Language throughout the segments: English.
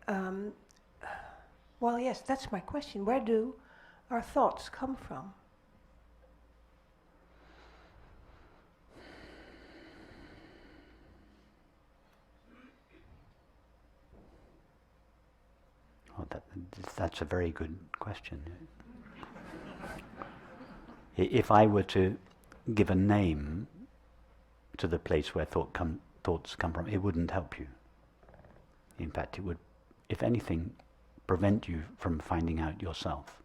Um, well, yes, that's my question. Where do our thoughts come from? Oh, that's a very good question. If I were to give a name to the place where thoughts come from, it wouldn't help you. In fact, it would, if anything, prevent you from finding out yourself.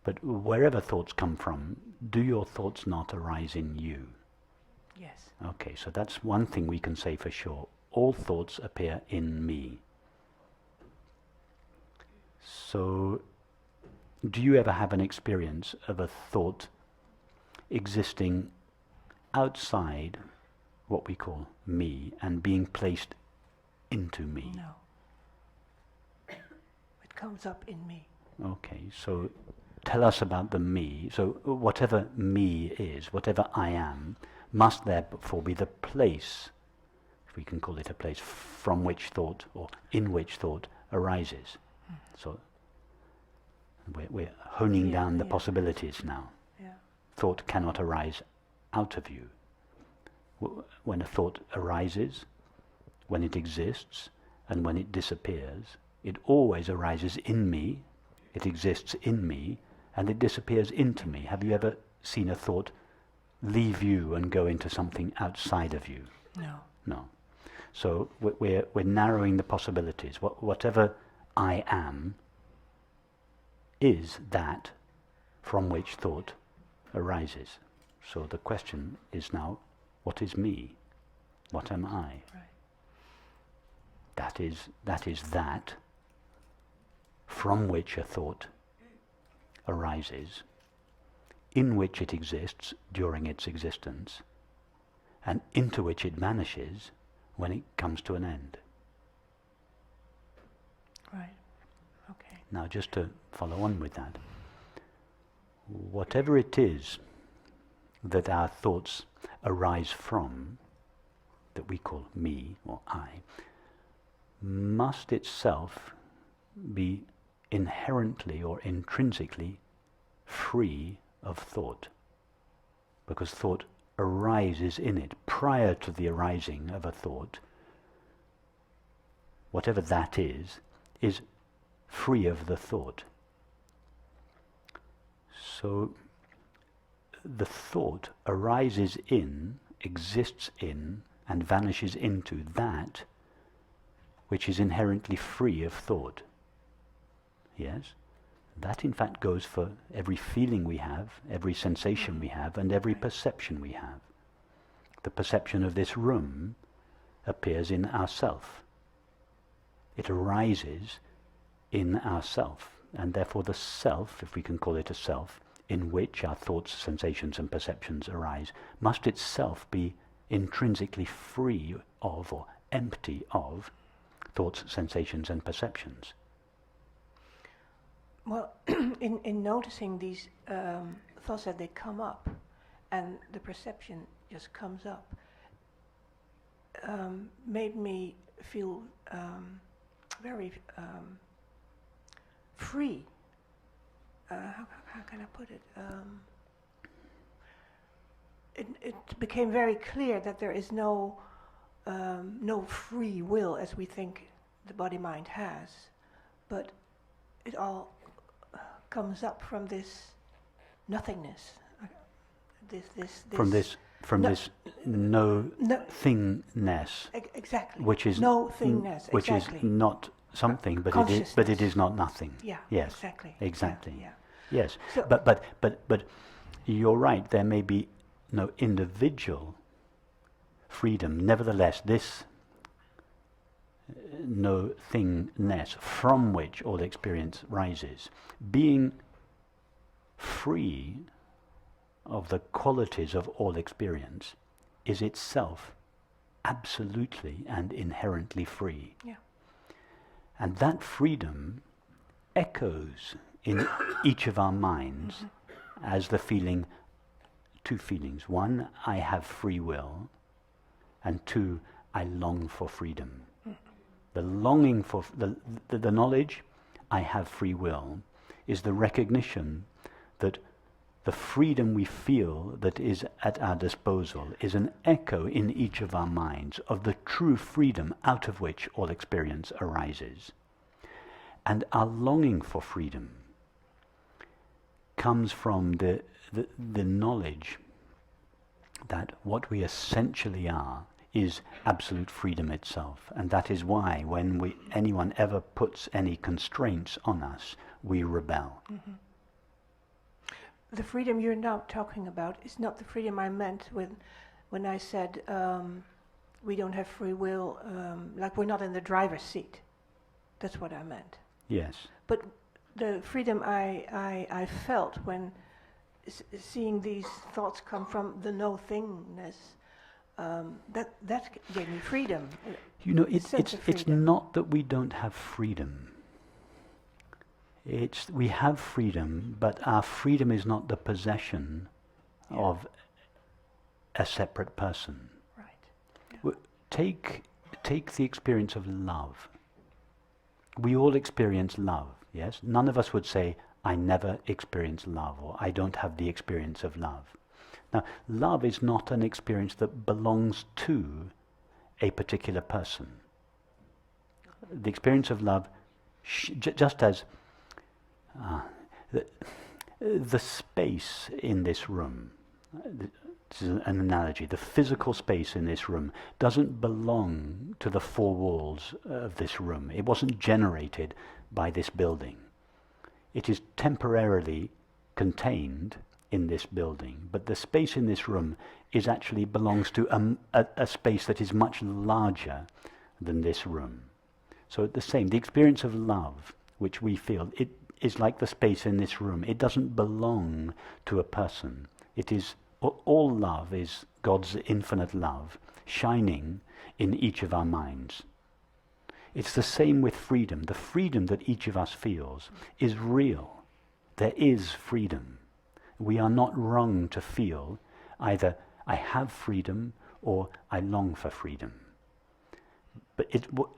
But wherever thoughts come from, do your thoughts not arise in you? Yes. Okay, so that's one thing we can say for sure. All thoughts appear in me. So, do you ever have an experience of a thought existing outside what we call me and being placed into me? No. It comes up in me. Okay, so tell us about the me. So whatever me is, whatever I am, must therefore be the place, if we can call it a place, from which thought or in which thought arises. So we're honing down the possibilities now. Yeah. Thought cannot arise out of you. When a thought arises, when it exists, and when it disappears, it always arises in me, it exists in me, and it disappears into me. Have you ever seen a thought leave you and go into something outside of you? No. No. So we're narrowing the possibilities. Whatever I am is that from which thought arises. So the question is now, what is me? What am I? Right. That is that from which a thought arises, in which it exists during its existence, and into which it vanishes when it comes to an end. Right. Okay. Now, just to follow on with that, whatever it is that our thoughts arise from, that we call me or I, must itself be inherently or intrinsically free of thought, because thought arises in it. Prior to the arising of a thought, whatever that is free of the thought. So the thought arises in, exists in, and vanishes into that which is inherently free of thought. Yes? That in fact goes for every feeling we have, every sensation we have, and every perception we have. The perception of this room appears in ourself. It arises in ourself, and therefore the self, if we can call it a self, in which our thoughts, sensations and perceptions arise, must itself be intrinsically free of or empty of thoughts, sensations and perceptions. Well, in noticing these thoughts that they come up and the perception just comes up, made me feel very free. How can I put it? It became very clear that there is no free will as we think the body-mind has, but it all comes up from this nothingness, from this no-thingness, exactly, which is no-thingness, which exactly. is not something, but it is not nothing. Yeah, yes, exactly. Yeah. Yes, so but you're right. There may be no individual freedom. Nevertheless, this no-thingness from which all experience rises, being free of the qualities of all experience, is itself absolutely and inherently free. Yeah. And that freedom echoes in each of our minds as the feeling, two feelings. One, I have free will, and two, I long for freedom. The longing for the knowledge, I have free will, is the recognition that the freedom we feel that is at our disposal is an echo in each of our minds of the true freedom out of which all experience arises. And our longing for freedom comes from the knowledge that what we essentially are is absolute freedom itself. And that is why when anyone ever puts any constraints on us, we rebel. Mm-hmm. The freedom you're now talking about is not the freedom I meant when I said we don't have free will, like we're not in the driver's seat. That's what I meant. Yes. But the freedom I felt when seeing these thoughts come from the no-thingness, that gave me freedom. You know, Sense of it's freedom. not that we don't have freedom. We have freedom, but our freedom is not the possession of a separate person. Right. Yeah. Take the experience of love. We all experience love, yes? None of us would say, I never experience love, or I don't have the experience of love. Now, love is not an experience that belongs to a particular person. The experience of love, just as the space in this room, this is an analogy, the physical space in this room doesn't belong to the four walls of this room. It wasn't generated by this building. It is temporarily contained in this building, but the space in this room actually belongs to a space that is much larger than this room. So the same, the experience of love, which we feel, it is like the space in this room. It doesn't belong to a person. It is, all love is God's infinite love shining in each of our minds. It's the same with freedom. The freedom that each of us feels is real. There is freedom. We are not wrong to feel either I have freedom or I long for freedom. But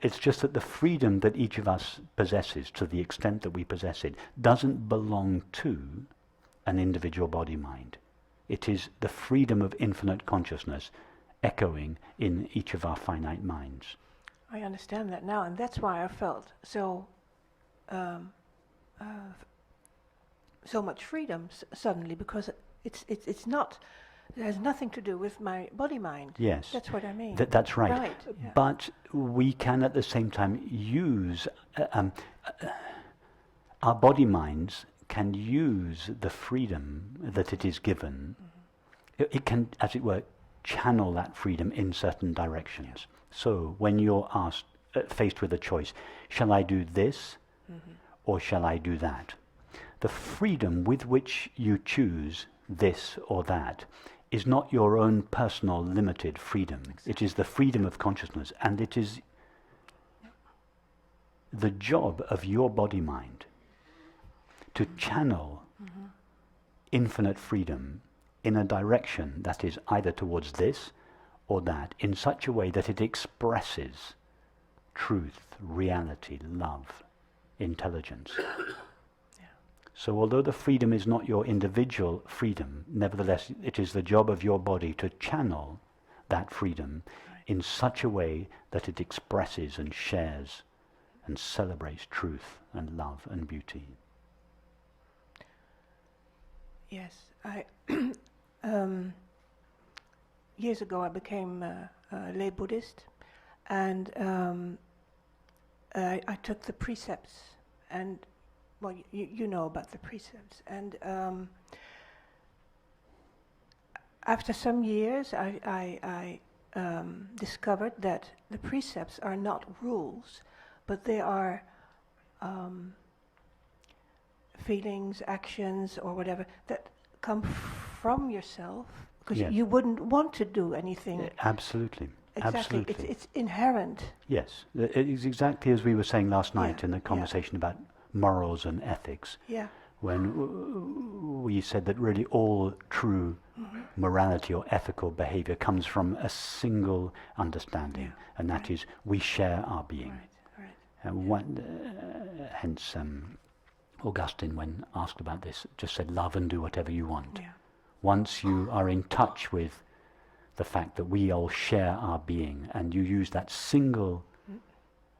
it's just that the freedom that each of us possesses, to the extent that we possess it, doesn't belong to an individual body-mind. It is the freedom of infinite consciousness echoing in each of our finite minds. I understand that now, and that's why I felt so much freedom suddenly, because it's not. It has nothing to do with my body-mind. Yes. That's what I mean. That's right. Right, yeah. But we can at the same time use, our body-minds can use the freedom that it is given. Mm-hmm. It can, as it were, channel that freedom in certain directions. Yeah. So when you're faced with a choice, shall I do this or shall I do that? The freedom with which you choose this or that is not your own personal limited freedom. Exactly. It is the freedom of consciousness, and it is the job of your body-mind to channel infinite freedom in a direction that is either towards this or that, in such a way that it expresses truth, reality, love, intelligence. So although the freedom is not your individual freedom, nevertheless it is the job of your body to channel that freedom in such a way that it expresses and shares and celebrates truth and love and beauty. Yes, years ago I became a lay Buddhist, and I took the precepts, and well, you know about the precepts, and after some years I discovered that the precepts are not rules, but they are feelings, actions, or whatever that come from yourself, because you wouldn't want to do anything. Absolutely. Exactly. Absolutely. It's inherent. Yes. It is exactly as we were saying last night in the conversation about morals and ethics. Yeah. When we said that really all true morality or ethical behavior comes from a single understanding, and that is we share our being. Right. Hence, Augustine, when asked about this, just said, love and do whatever you want. Yeah. Once you are in touch with the fact that we all share our being, and you use that single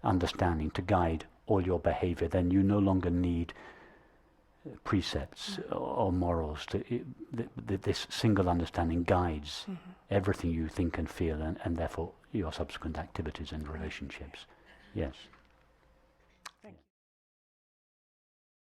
understanding to guide all your behavior, then you no longer need precepts or morals. This single understanding guides everything you think and feel, and therefore your subsequent activities and relationships. Yes.